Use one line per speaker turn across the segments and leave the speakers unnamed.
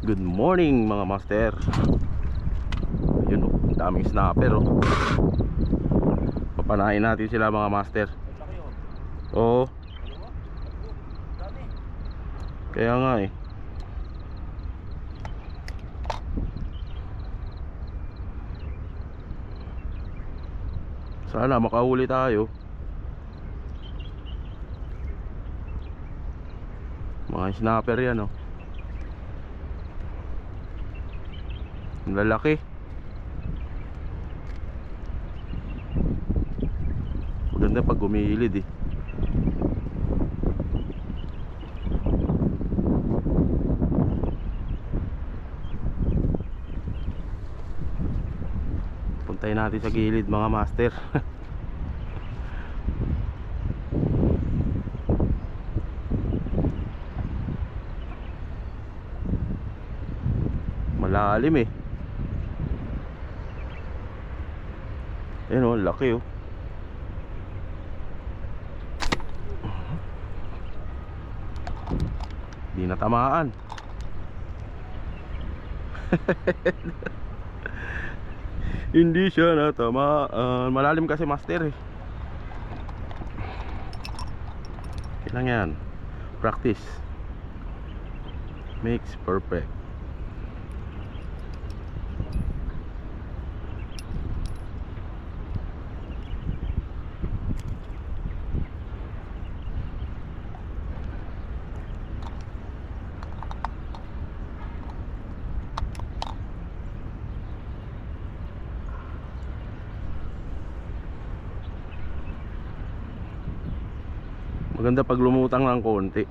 Good morning mga master. Yun oh, ang daming snapper oh. Papanain natin sila mga master. Oo. Kaya nga eh. Sana makahuli tayo. Mga snapper yan oh. Ang lalaki. Maganda pag gumilid eh. Puntayin natin sa gilid mga master. Malalim eh. Ayun oh, laki oh. Di natamaan. Hindi siya natamaan. Malalim kasi master eh. Kailangan yan. Practice makes perfect. Maganda pag lumutang ng konti.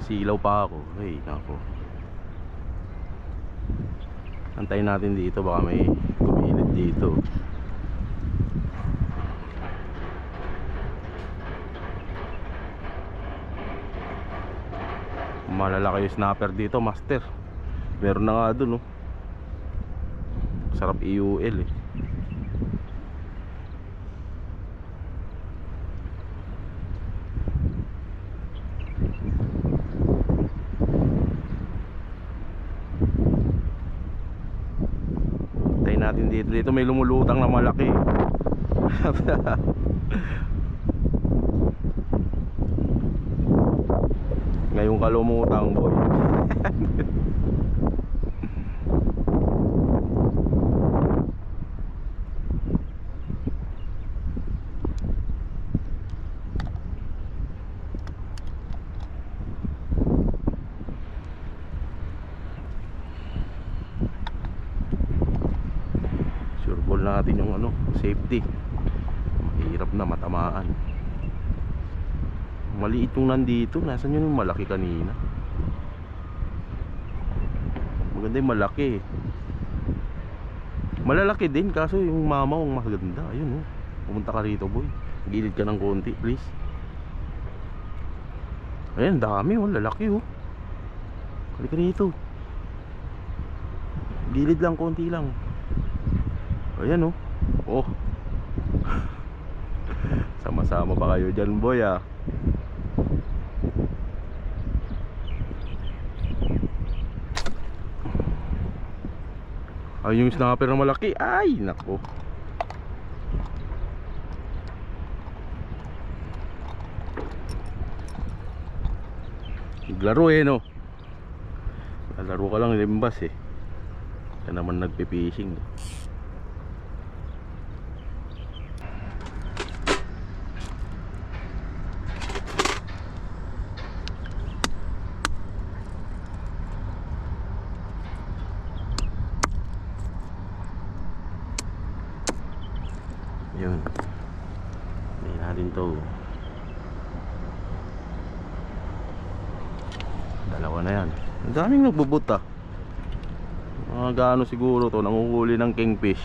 Silaw pa ako. Ay, nako. Antayin natin dito, baka may gumilid dito. Malalaki yung snapper dito, master. Meron na nga dun, oh. Sarap IUL eh. Tayo natin dito. Dito may lumulutang na malaki. Ngayong kalumutang boy. Sureball natin yung ano, safety. Mahirap na matamaan. Maliit yung nandito. Nasaan yun yung malaki kanina? Maganda yung malaki. Malalaki din kaso yung mama ang maganda. Ayun oh. Pumunta ka rito boy. Gilid ka ng konti please. Ayan dami oh. Lalaki oh. Halika rito. Gilid lang konti lang. Ayan oh. Oh. Sama-sama ba kayo dyan boy ah? Ay yung snapper na malaki. Ay nako. Naglaro eh no. Naglaro ka lang limbas eh. Kaya naman nagpipishing eh. Yun. Hindi natin to. Dalawa na yan. Ang daming nagbubuta. Mga gaano siguro to. Nanguhuli ng kingfish.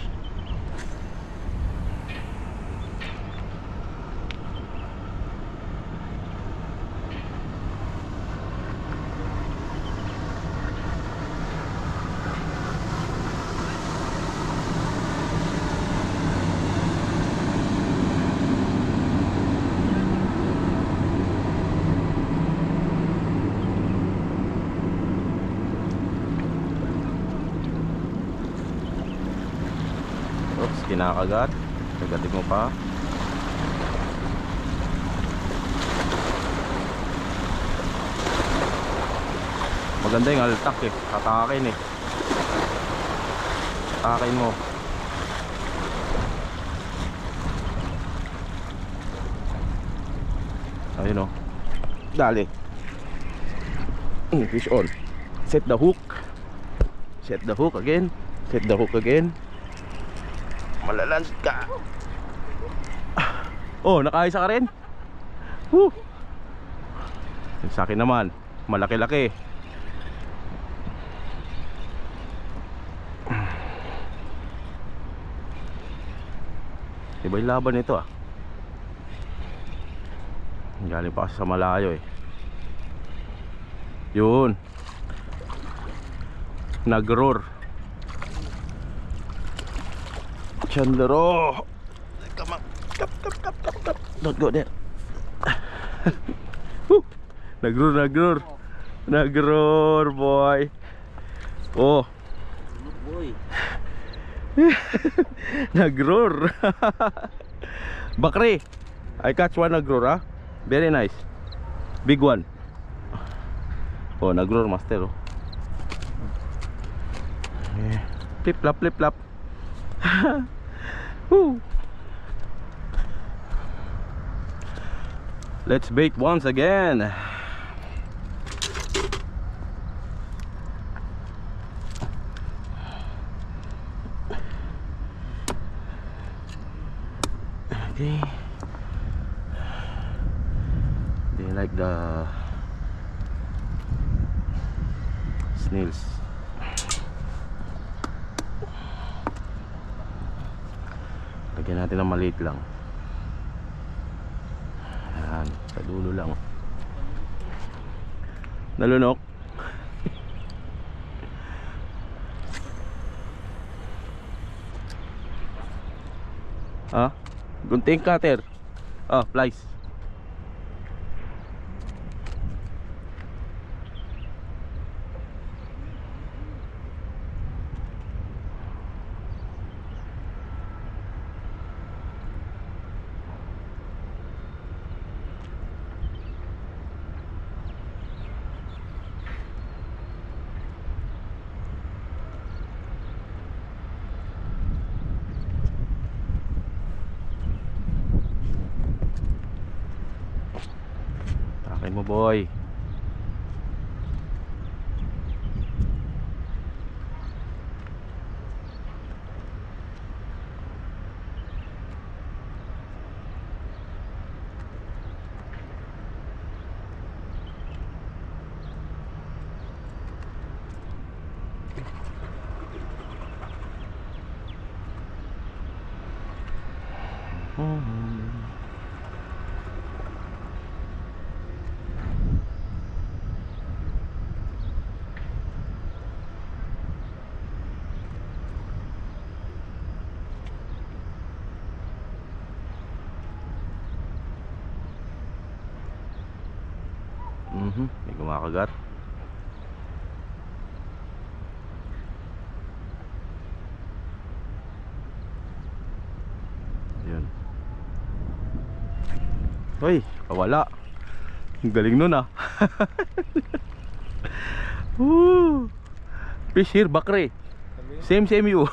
kinakagat. Kagatin mo pa. Maganda yung altak eh. Tatakin eh. Tatakin mo. Ayun o. Dali. Fish on. Set the hook. Set the hook again. Set the hook again. Malaland ka. Oh, nakaisa ka rin. Woo. Sa akin naman, malaki-laki. Iba yung laban nito ah. Galing pa kasi sa malayo eh. Yun. Nag-roar. Chandero. Come on. Kap. Don't go there. Nag-roar. Nag-roar boy. Oh.
Boy.
Nag-roar. Bakri. I catch one nag-roar ah. Very nice. Big one. Oh, nag-roar master oh. Flip flap. Woo. Let's bait once again. Okay. They like the snails. Lagyan natin ng maliit lang. Ayan, sa dulo lang. Nalunok. Ha? Gunting cutter. Oh, flies. Takin mo boy. May kumakagat. Yun. Hoy, kawala. Ang galing nun ah. Woo. Fish here, bakre. Same you.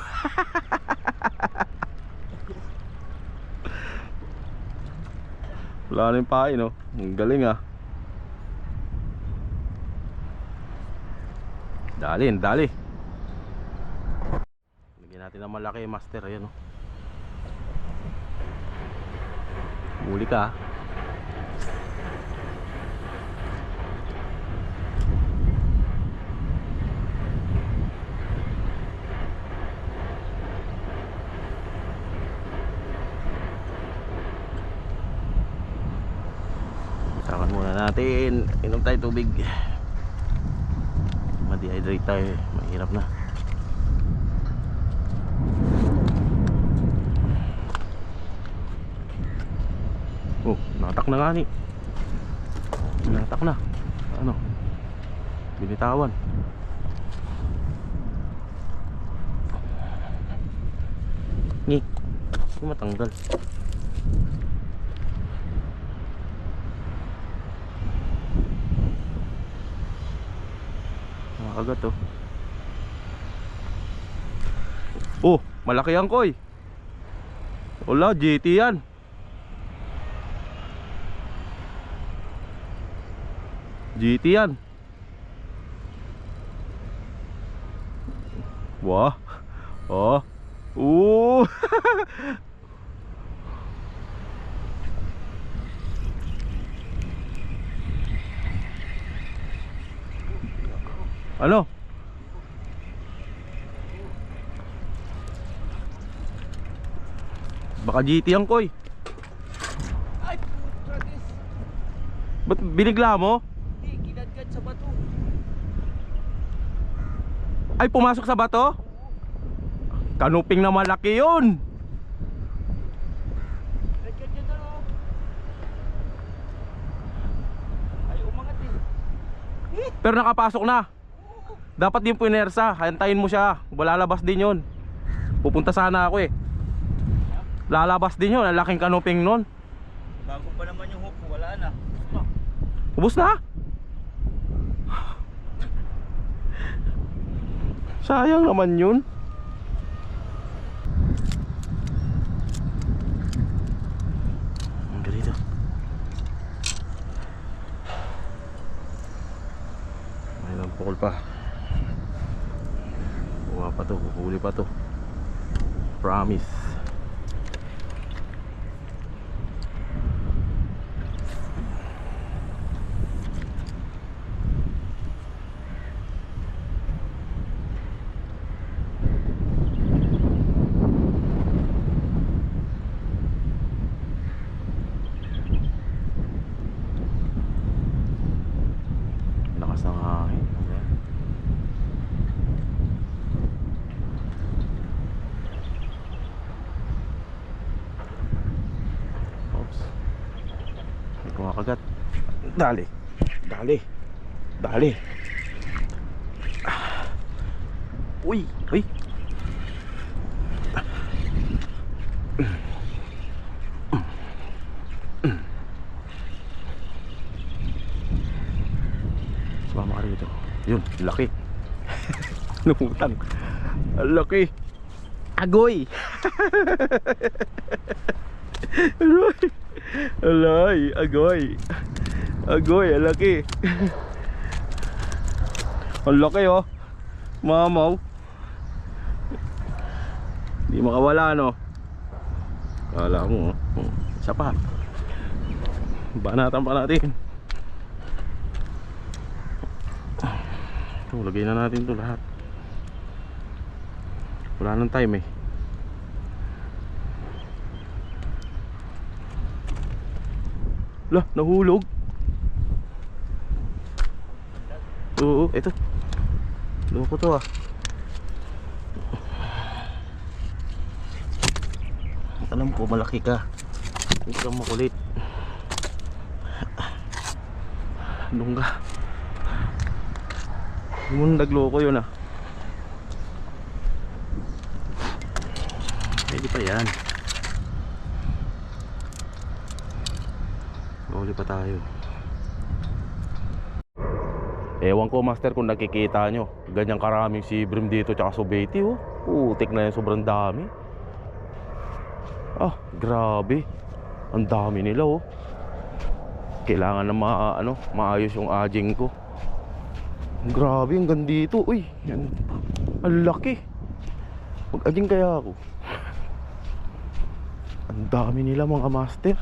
Wala na yung pain no. Ang galing ah. Dali. Lagyan natin ng malaki master. Ayan oh. Muli ka ah. Sakan muna natin. Inom tayo tubig. Ma-dehydrate tayo. Mahirap na. Oh, natak na nga ni. Natak na. Ano? Binitawan. Ni. Hindi matanggal. Nakakagat oh. Oh, malaki yan koy. Wala, GT yan. GT yan. Wah. Oh. Ano? Baka GT yan koy.
Ay, tragis.
Ba't binigla mo?
Hindi, kinadkad sa bato.
Ay, pumasok sa bato? Kanuping na malaki yun.
Kinadkad yan na, oh. Ay, umangat eh.
Pero nakapasok na. Dapat yung punersa, hantayin mo siya. Lalabas din yun. Pupunta sana ako eh. Lalabas din yun, ang laking kanuping nun.
Bago pa naman yung hook, wala na.
Ubus na? Sayang naman yun. Ang ganito. May lang pukol pa. Kuha pa to, kuhuli pa to. Promise. Lakas ng hangin. Oops. May kumakagat. Dali. Dali. Dali. Uy. Uy. Sumama ka rito. Yun, laki. Lumutang. Laki. Agoy. Agoy. Alay, agoy. Agoy, laki. Ang laki oh. Mamaw. Hindi makawala no. Kala mo oh. Isa pa. Banatan pa natin. Ito, lagay na natin ito lahat. Wala nang time eh. Lah, nahulog. Oo, ito. Loko to ah. Alam ko malaki ka. Huwag kang makulit. Lungga. Hindi mo nagloko yun ah. Pwede pa yan. Mahuli pa tayo. Ewan ko master kung nakikita nyo. Ganyang karaming sea bream dito tsaka subeti oh. Putik na yan, sobrang dami. Ah, grabe. Ang dami nila oh. Kailangan na maayos yung aging ko. Grabe, hanggang dito. Uy, yan. Ang laki. Mag-aging kaya ako. Ang dami nila mga master.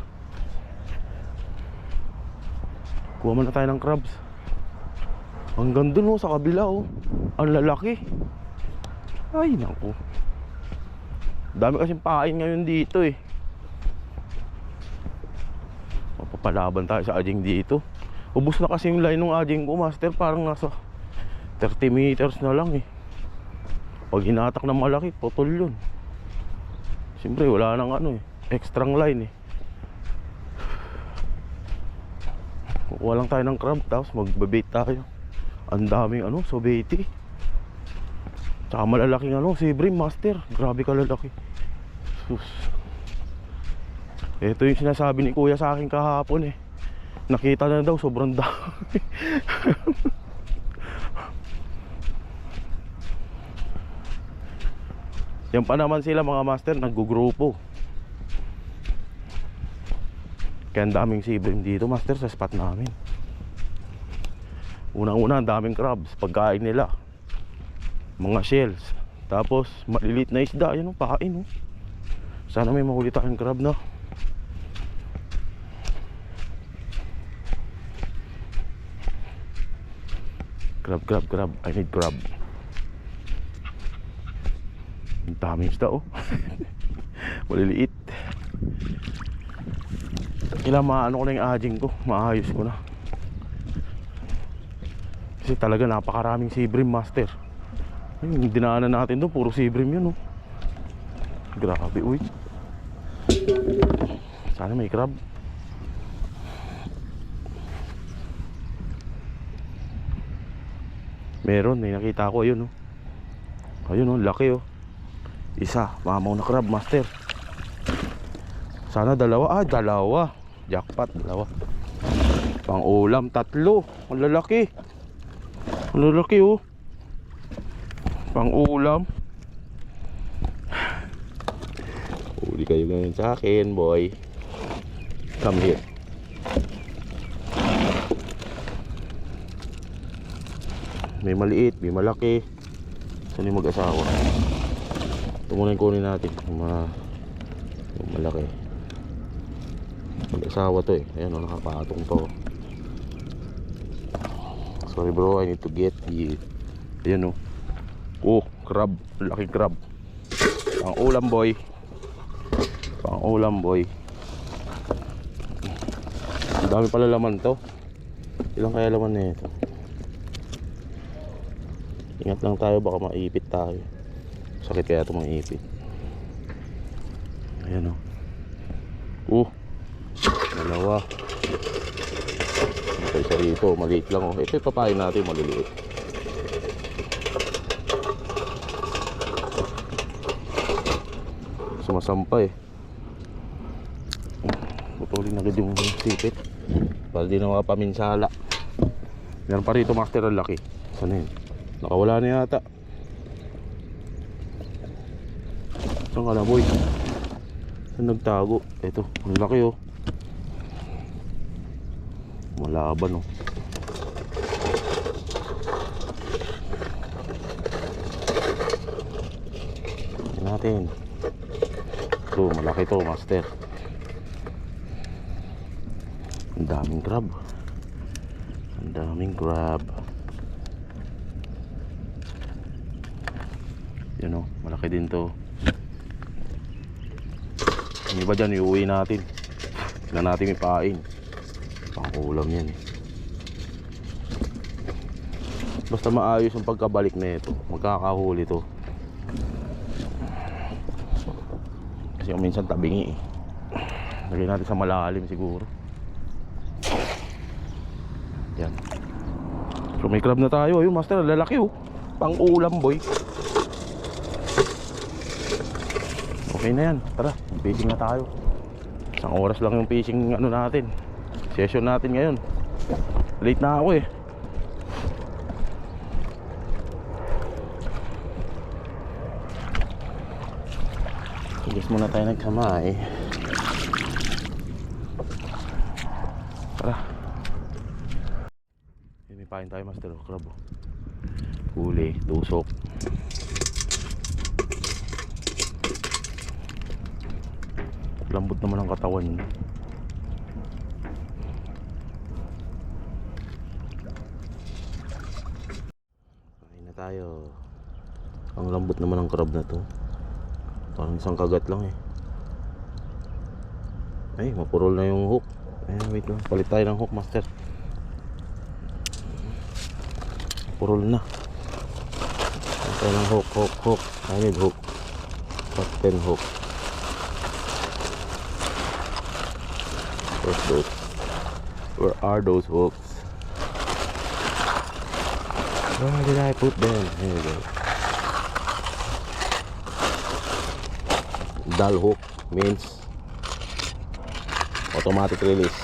Kuha muna tayo ng crabs. Hanggang dun oh, sa kabila oh. Ang lalaki. Ay naku. Dami kasing pain ngayon dito eh. Mapapalaban tayo sa aging dito. Ubus na kasi yung line ng aging ko master. Parang nasa 30 meters na lang eh. Pag hinatak na malaki, putol yun. Siyempre wala nang extrang line eh. Kukuha lang tayo ng crab, tapos magbabait tayo. Ang daming sobeti. Tsaka malalaking sea bream master. Grabe ka lalaki. Sus. Ito yung sinasabi ni kuya sa akin kahapon eh. Nakita na daw, sobrang dami. Yan pa naman sila mga master, naggugrupo. Kaya ang daming sibrim dito master sa spot namin. Unang-una ang daming crabs, pagkain nila. Mga shells. Tapos maliliit na isda, yan o, pakain o. Sana may mahuli tayong crab na. Crab, I need crab. Ang daming isda oh. Maliliit. Kailangan maano ko na yung aging ko, maayos ko na. Kasi talaga napakaraming sibrim master. Yung dinaanan natin doon, puro sibrim yun oh. Grabe uy. Sana may crab. Meron, may nakita ko ayun oh. Ayun oh, laki oh. Isa, mamaw na crab master. Sana dalawa, dalawa. Jackpot, dalawa. Pang ulam, tatlo. Ang lalaki. Ang lalaki oh. Pang ulam. Uli kayo ngayon sa akin boy. Come here. May maliit, may malaki. Saan yung mag-asawa? Ito muna yung kunin natin. Yung malaki. Mag-asawa to eh. Ayan o, nakapatong to. Sorry bro, I need to get the... Ayan o. Oh, crab. Laki crab. Pang ulam boy. Pang ulam boy. Ang dami pala laman to. Ilang kaya laman na ito? Ingat lang tayo, baka maipit tayo. Sakit kaya ito mga ipit. Ayan o. Dalawa. Ito isa rito, maliit lang o. Ito ipapain natin, maliliit. Sumasampa eh. Putulin agad yung sipit para di na makapaminsala. Meron pa rito master, ang laki. Sana yun? Nakawala na yata. Saan ka na boy? Saan nagtago? Ito, ang laki oh. Malaban oh. Tingnan natin. Ito, malaki to master. Ang daming crab. Ang daming crab. Yan o, malaki din to. Yung iba dyan, iuwi natin. Tignan natin ipain. Pang-ulam yan. Basta maayos ang pagkabalik na ito, magkakahuli to. Kasi minsan tabingi eh. Lagyan natin sa malalim siguro. Yan. So may crab na tayo. Ayun master, lalaki oh. Pang-ulam boy. Okay na yan, tara, fishing na tayo. Isang oras lang yung fishing ano natin, session natin ngayon. Late na ako eh. Guys muna tayo nagsamay. Tara. May pain tayo master, crab oh. Huli, tusok. Lambot naman ang katawan niya. Kain na tayo. Ang lambot naman ang crab na to. Parang isang kagat lang eh. Ay, mapurol na yung hook. Ay, wait lang. Palit tayo ng hook master. Mapurol na. Palit tayo ng hook. I need hook. Top 10 hook. Where are those hooks? Where did I put them? Here we go. Dull hook means Automatic release.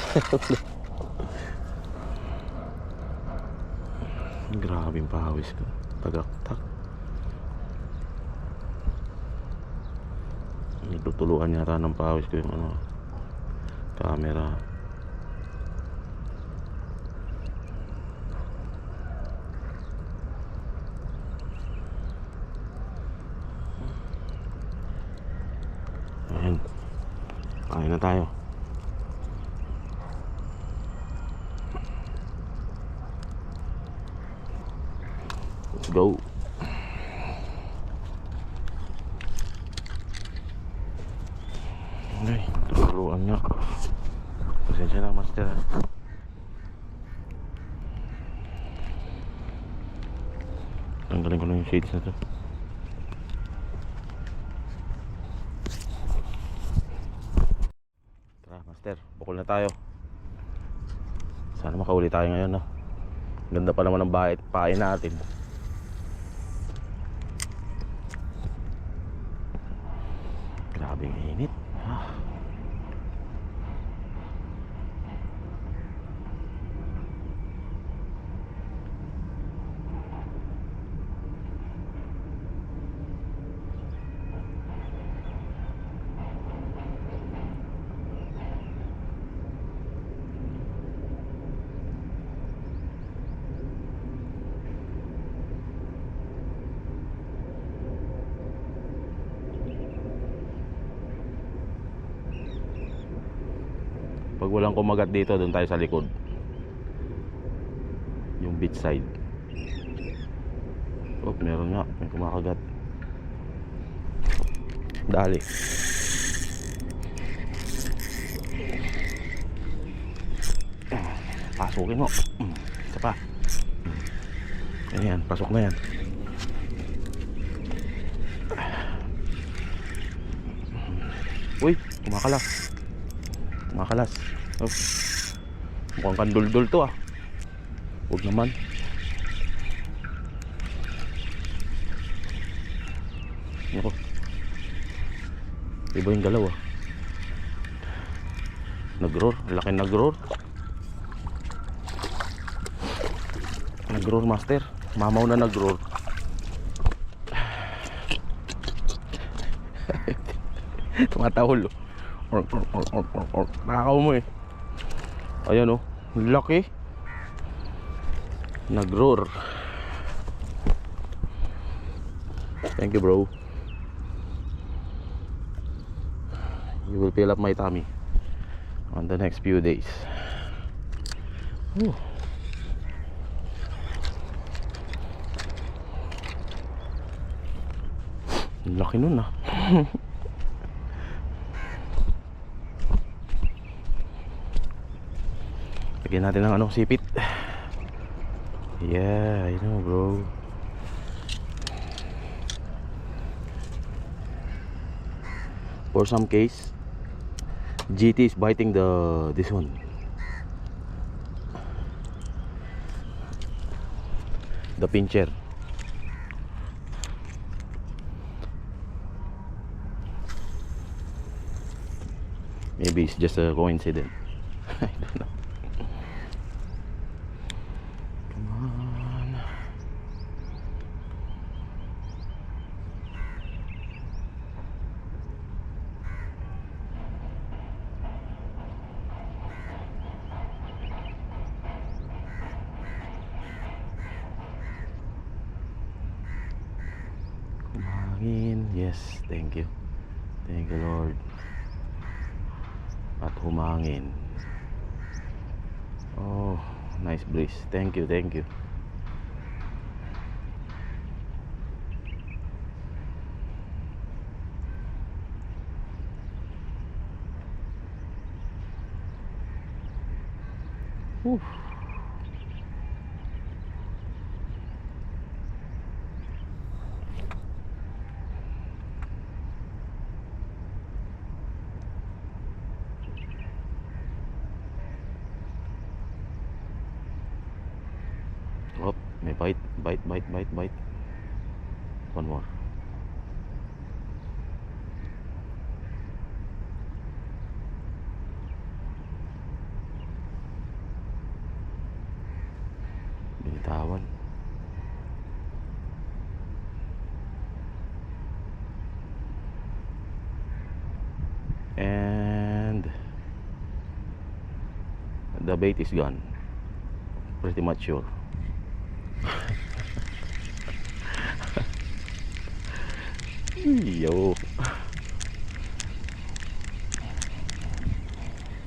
Grabe yung pawis ko. Tagaktak. Tutuluan yata ng pawis ko yung camera. Ayan. Kain na tayo. Let's go. Ay, turuan nga. Pasensya na, master. Tanggalin ko na yung shades na to. Tara, master. Bukol na tayo. Sana makauli tayo ngayon, no? Ganda pa naman ng pain natin. Grabing init. Pag walang kumagat dito, doon tayo sa likod. Yung beach side. Oh, meron nga. May kumakagat. Dali. Pasukin mo. Isa pa. Ayan, pasok na yan. Uy, kumakalas. Kumakalas. Oh. Mukhang kandul-dul to ah. Huwag naman. Ako. Iba yung galaw ah. Nag-roar. Laki nag-roar. Nag-roar master. Mamaw na nag-roar. Tumatahol oh. Nakakaw mo eh. Ayan oh. Laki. Nag-roar. Thank you bro. You will fill up my tummy on the next few days. Ooh. Laki nun ah. Lagyan natin ng sipit. Yeah, I know bro. For some case, GT is biting this one. The pincher. Maybe it's just a coincidence. I don't know. Come on. Kumangin. Yes, thank you. Thank you Lord. At humangin. Oh, nice breeze. Thank you, thank you. Whew. Oh, may bite. One more. Bitawan. And the bait is gone. Pretty much sure. Yo.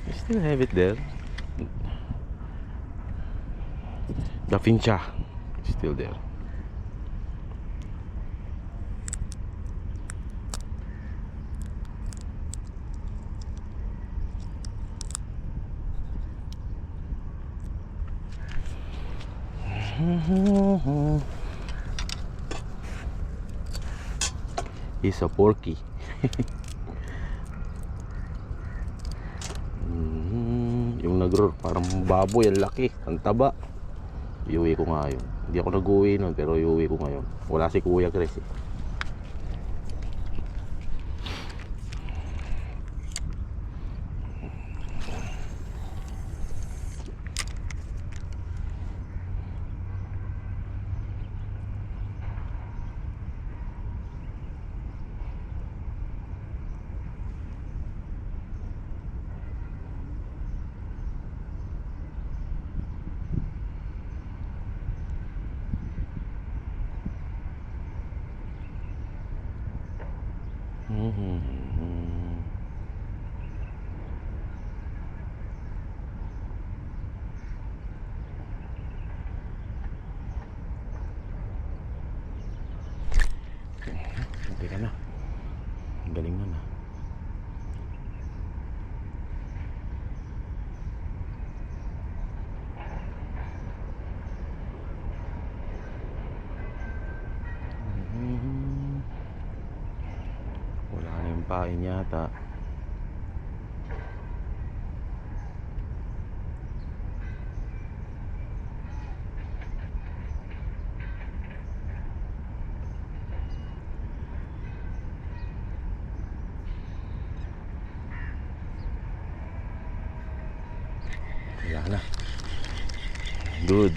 You still have it there. The fincha is still there. He's a porky. Yung nag-roar parang baboy, ang laki, ang taba. Iuwi ko nga yun. Hindi ako nag-uwi nun, pero iuwi ko ngayon. Wala si Kuya Chris eh. Okay ka na. Ang galing nun ah. Wala na yung pain yata. Wala na. Good.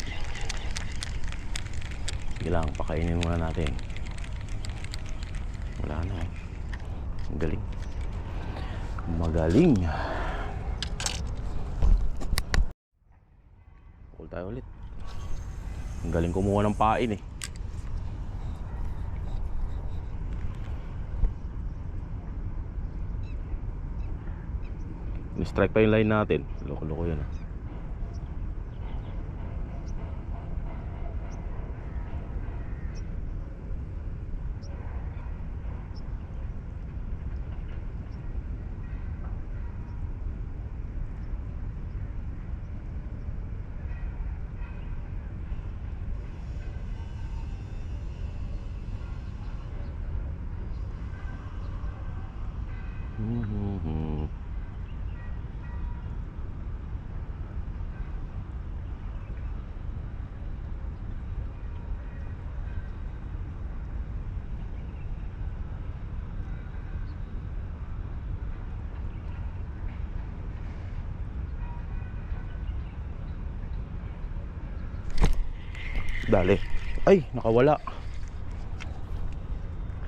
Sige lang, pakainin muna natin. Wala na eh. Ang galing. Magaling. Pull tayo ulit. Ang galing kumuha ng pain eh. Ni-strike pa yung line natin. Loko-loko yun ah. Dali. Ay, nakawala.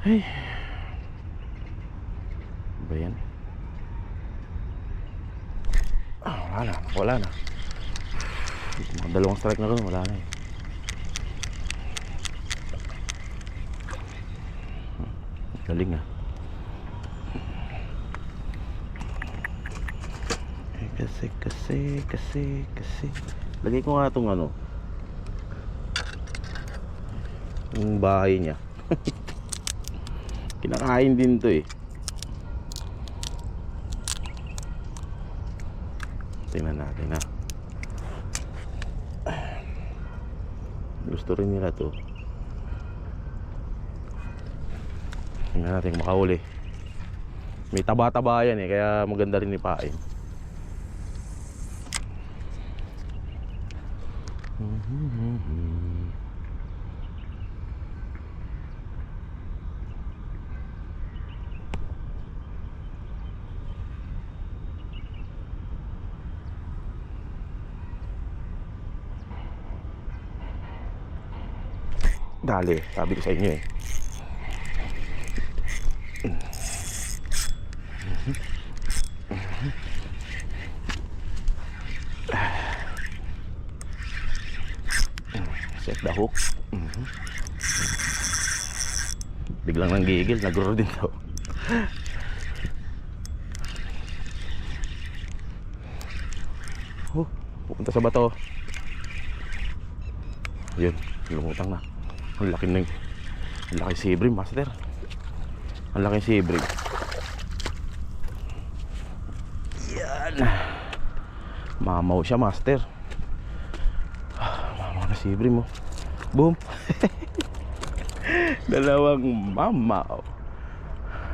Ay. Ba yan? Wala na, wala na. Mga dalawang strike na rin, wala na eh. Galing ah. Kasi lagay ko nga itong ano, yung bahay niya. Kinakain din to eh. Tingnan natin ha. Gusto rin nila to. Tingnan natin kung makahuli. May taba-taba yan eh, kaya maganda rin ipain. Dali, sabi ko sa inyo eh. Set the hook. Biglang nanggigil, nag-roar din daw. Pupunta sa bato. Yun, lumutang na. Ang laki ng, ang laki sibrim, master. Ang laki sibrim. Yan. Mamaw siya, master. Mamaw na sibrim mo. Boom. Dalawang mamaw.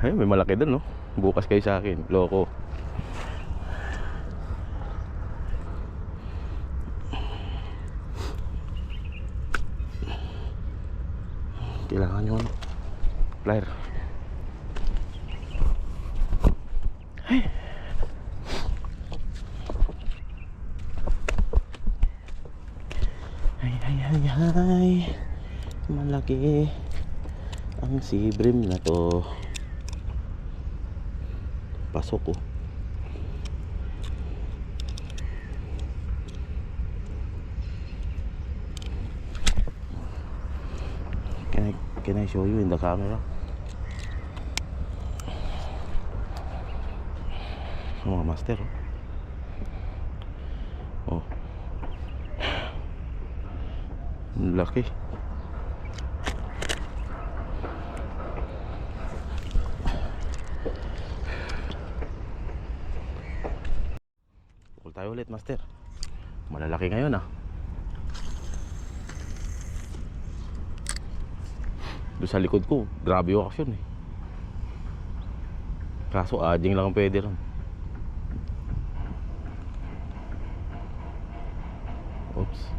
Ay, may malaki dun, no? Bukas kayo sa akin, loko. Kailangan nyo ano, plier. Ay, malaki ang sibrim na to. Pasok ko. Can I show you in the camera? Mga master, oh. Laki. Pukul tayo ulit, master. Malalaki ngayon, ah. Doon sa likod ko, grabe yung action eh. Kaso adjing lang ang pwede ron. Oops.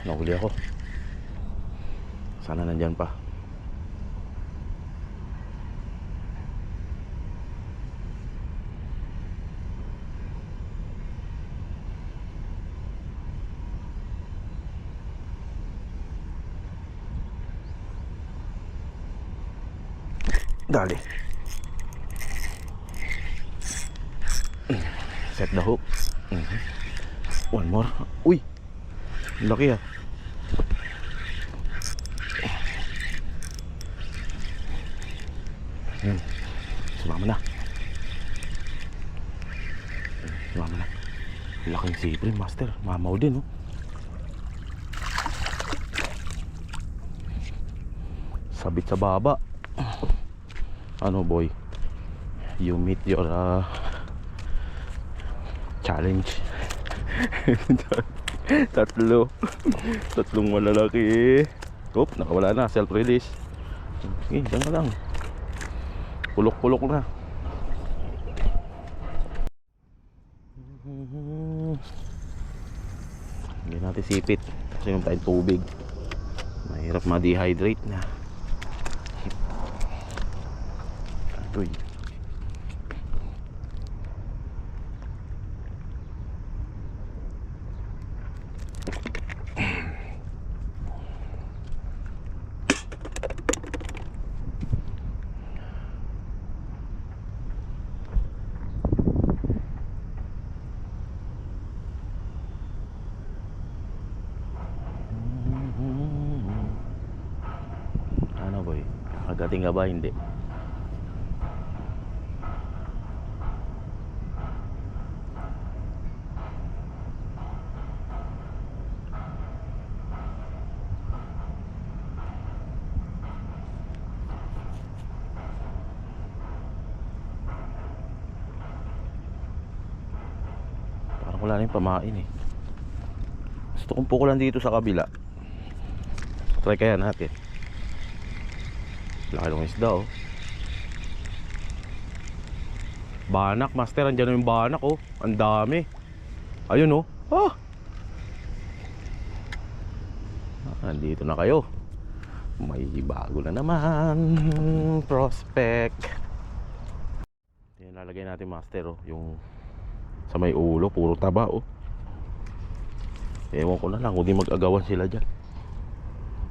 Nahuli ako. Sana nandyan pa. Dali. Set the hook. One more. Uy, laki ah. Yan. Sumama na. Sumama na. Laking siprim, master. Mamaw din, oh. Sabit sa baba. Ano, boy? You meet your challenge. Tatlong malalaki. Oop, nakawala na. Self-release. Sige, dyan ka lang. Pulok-pulok na. Hindi natin sipit kasi yung tayong tubig. Mahirap ma-dehydrate na. Ito'y boy, kagating ka ba? Hindi. Wala na yung pamain eh. Gusto kong pukulan dito sa kabila. Try kaya natin. Laki ng isda oh. Banak master, andyan yung banak oh. Ang dami. Ayun oh. Ah! Andito na kayo. May bago na naman. Prospect. Yan lalagay natin master oh. Yung sa may ulo, puro taba oh. Ewan ko na lang kung di mag-agawan sila dyan.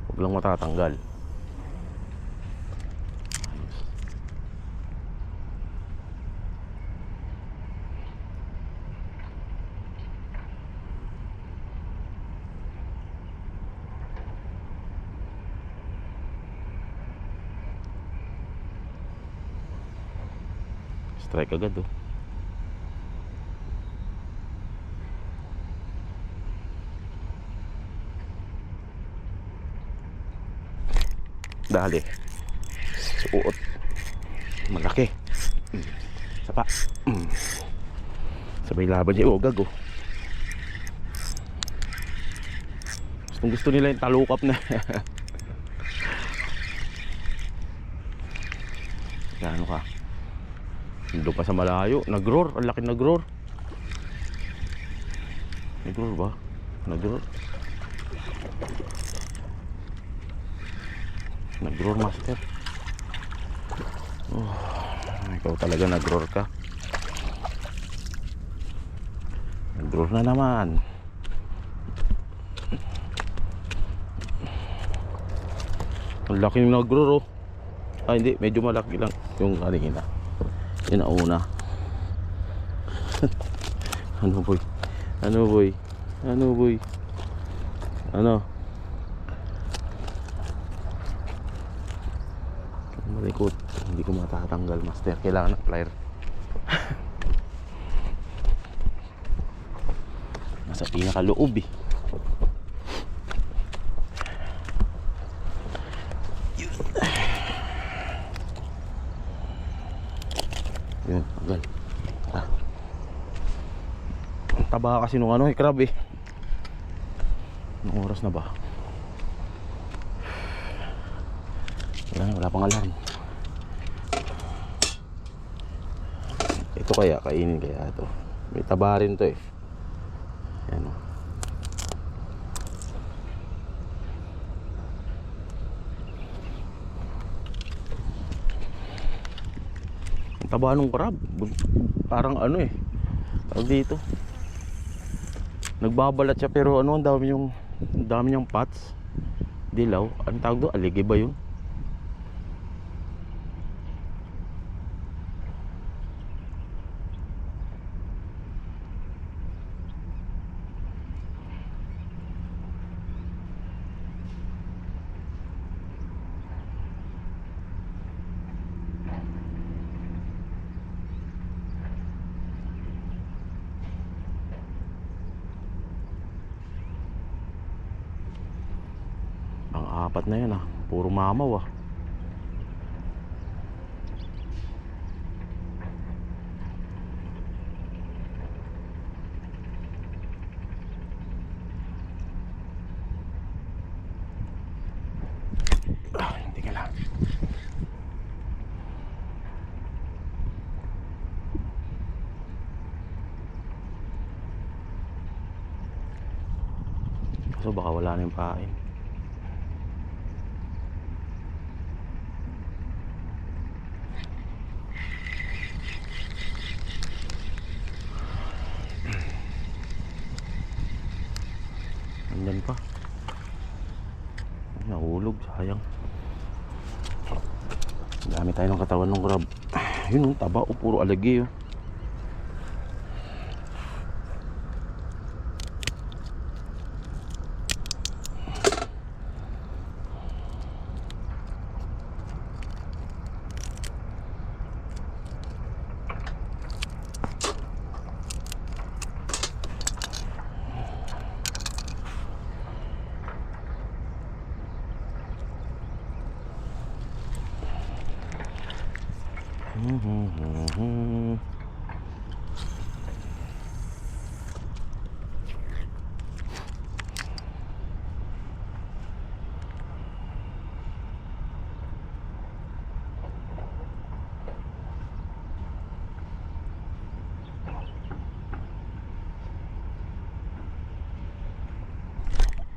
Huwag lang matatanggal. Strike agad oh. Dali. Suot. Malaki. Sapa. Sabay laban niya. Oh, gago. Gusto nila yung talukap na. Gano ka? Doon pa sa malayo. Nag-roar. Ang laki nag-roar. Nag-roar ba? Nag-roar. Nag-roar master. Oh, ikaw talaga nag-roar ka. Nag-roar na naman. Ang laki ng nag-roar oh. Ah hindi, medyo malaki lang yung kanina. Yun na una. Ano boy? Ano boy? Ano boy? Ano? Malikot, hindi ko matatanggal master. Kailangan ng plier. Nasa pinakaloob eh. Yun, agal. Ah. Ang taba kasi nung ano eh, crab eh. Anong oras na ba? Wala pang alarm. Ito kaya, kainin kaya ito. May taba rin to eh. Yan o. Ang taba nung crab. Parang ano eh. Tawag dito. Nagbabalat siya pero ano, ang dami niyang pots. Dilaw. Ang tawag doon? Aligi ba yun? Apat na yan ah. Puro mamaw ah. Hindi ka lang. So baka wala na yung pain. Andyan pa. Nahulog, sayang. Dami tayo ng katawan ng crab. Yun yung taba o puro aligi oh.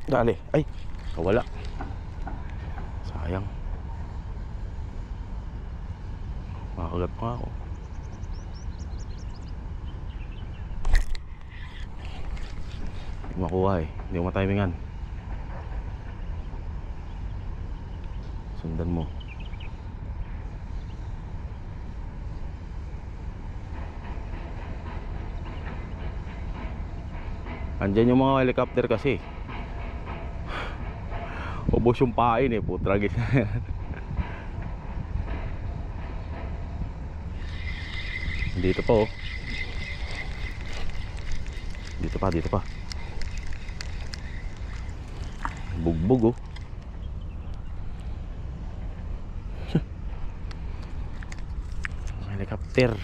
Dali. Ay, wala. Sayang. Makagat pa ako. Hindi makuha eh. Hindi ko matimingan. Sundan mo. Andyan yung mga helicopter kasi. Ubos yung pain eh, putragis. Dito pa oh. Dito pa. Bugbog oh. Helicopter.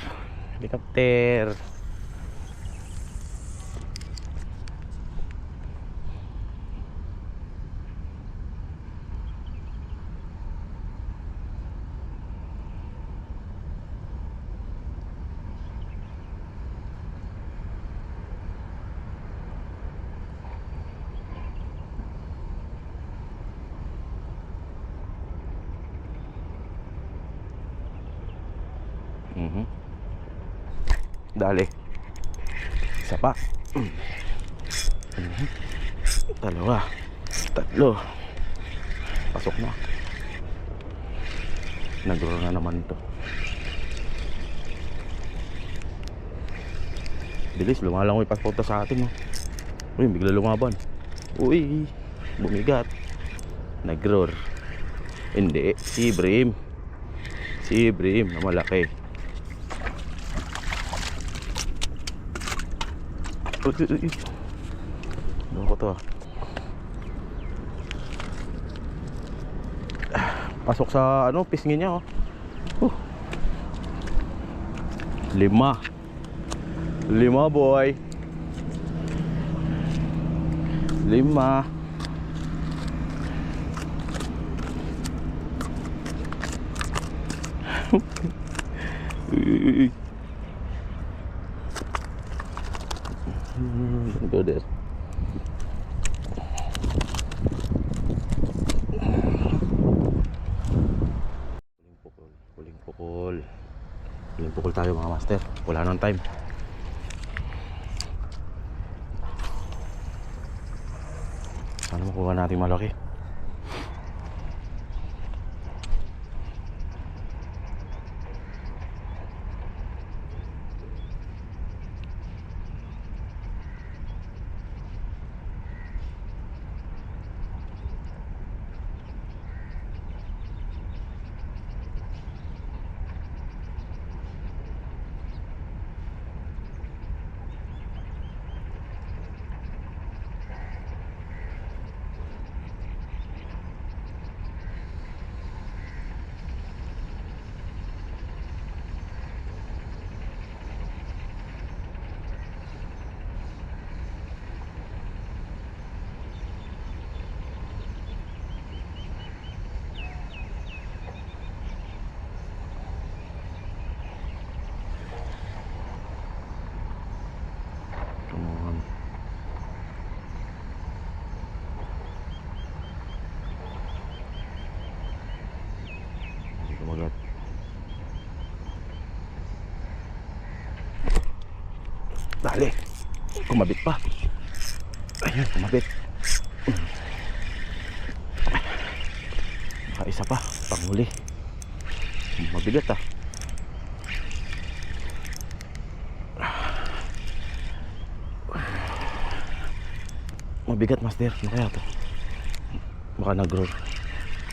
Dali. Isa pa. Dalawa. Tatlo. Pasok na. Nagro na naman to. Bilis, lumalangoy paspunta sa atin. Uy, bigla lumaban. Uy, bumigat. Nagror. Hindi, si Brim na malaki. Ano ko to pasok sa ano, pisngin niya oh. 5 boy. 5. Go there. Huling pukol tayo mga master. Wala nang time. Sana makuha natin malaki. Kumagat. Dali. Kumabit pa. Ayun, kumabit. Isa pa, panghuli. Mabigat ah. Mabigat master, ano kaya to? Baka nag-grow.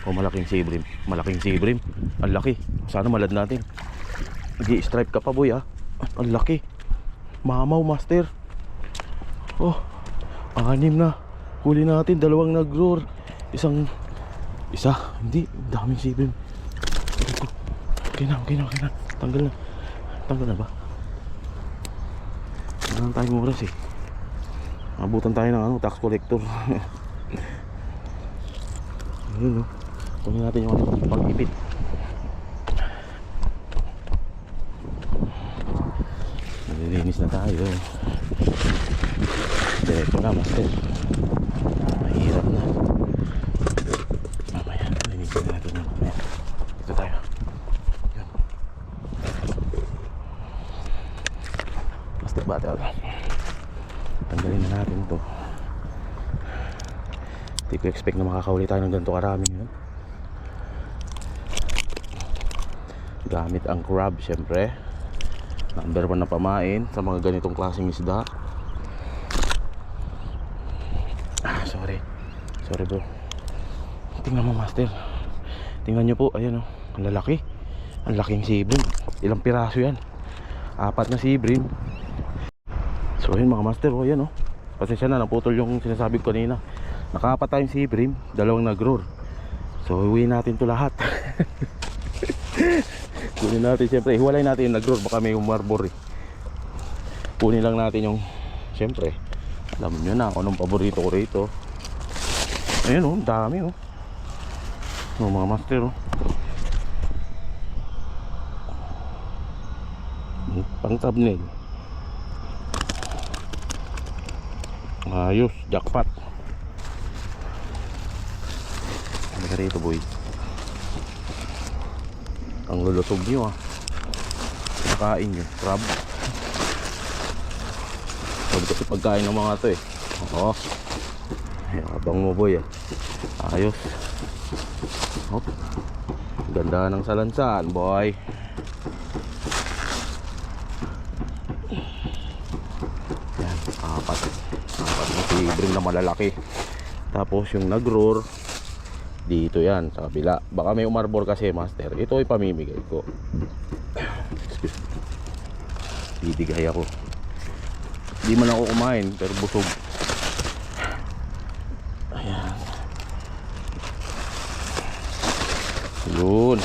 O malaking sibrim. Malaking sibrim. Ang laki. Sana malad natin. Nag-i-stripe ka pa boy ah. Ang laki. Mamaw master. Oh, 6 na. Huli natin, 2 nag-grow. Isa, hindi, daming sibrim. Okay na. Tanggal na ba? Wala tayong oras eh. Abutan tayo ng tax collector. Ayun no. Kunin natin yung pag-ipit. Nalilinis na tayo. Diretso na master. Mahirap battle. Tanggalin na natin to. Hindi ko expect na makakahuli tayo ng ganito karami ngayon. Gamit ang crab syempre. Number 1 na pamain sa mga ganitong klaseng isda. Sorry bro. Tingnan mo master. Tingnan nyo po, ayan o, ang lalaki. Ang laking sibrim. Ilang piraso yan? 4 na sibrim. So ayun mga master, o ayan o. Pasensya na, naputol yung sinasabi ko kanina. Naka-4 tayong sibrim, 2 nag-roar. So iuwi natin to lahat. Kunin natin syempre, hiwalay natin yung nag-roar, baka may umarbor eh. Kunin lang natin yung, syempre, alam nyo na kung anong paborito ko rito. Ayun o, dami o. Mga master o. Pang thumbnail. Ayos, jackpot. Ano ka rito boy? Ang lulusog nyo Nakain nyo, crab. Sabi kasi pagkain ng mga to eh. Oo. Abang mo boy Ayos. Hop. Ganda ng salansan boy. Yan, 4 na sibrim na malalaki. Tapos yung nag-roar dito yan sa kabila. Baka may umarbor kasi master. Ito ay pamimigay ko. Excuse me. Bibigay ako. Di man ako kumain pero busog. Ayan. Yun.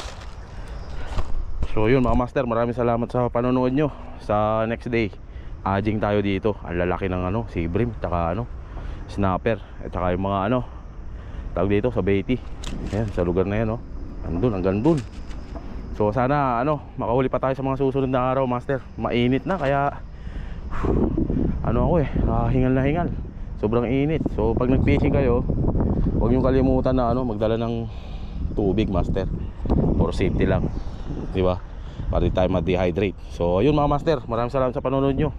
So yun mga master, maraming salamat sa panonood nyo. Sa next day ajing tayo dito. Ang lalaki ng sibrim, tsaka snapper, at saka yung mga tawag dito sa Beatty. Ayan, sa lugar na yan andun, hanggang dun. So sana makahuli pa tayo sa mga susunod na araw master. Mainit na kaya ako hingal na hingal. Sobrang init. So pag nag-fishing kayo, huwag nyo kalimutan na magdala ng tubig master. For safety lang, di ba? Para di tayo ma-dehydrate. So ayun mga master, maraming salamat sa panonood nyo.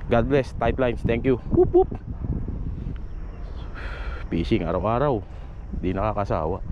God bless, tight lines, thank you. Whoop whoop. Fishing araw-araw, di nakakasawa.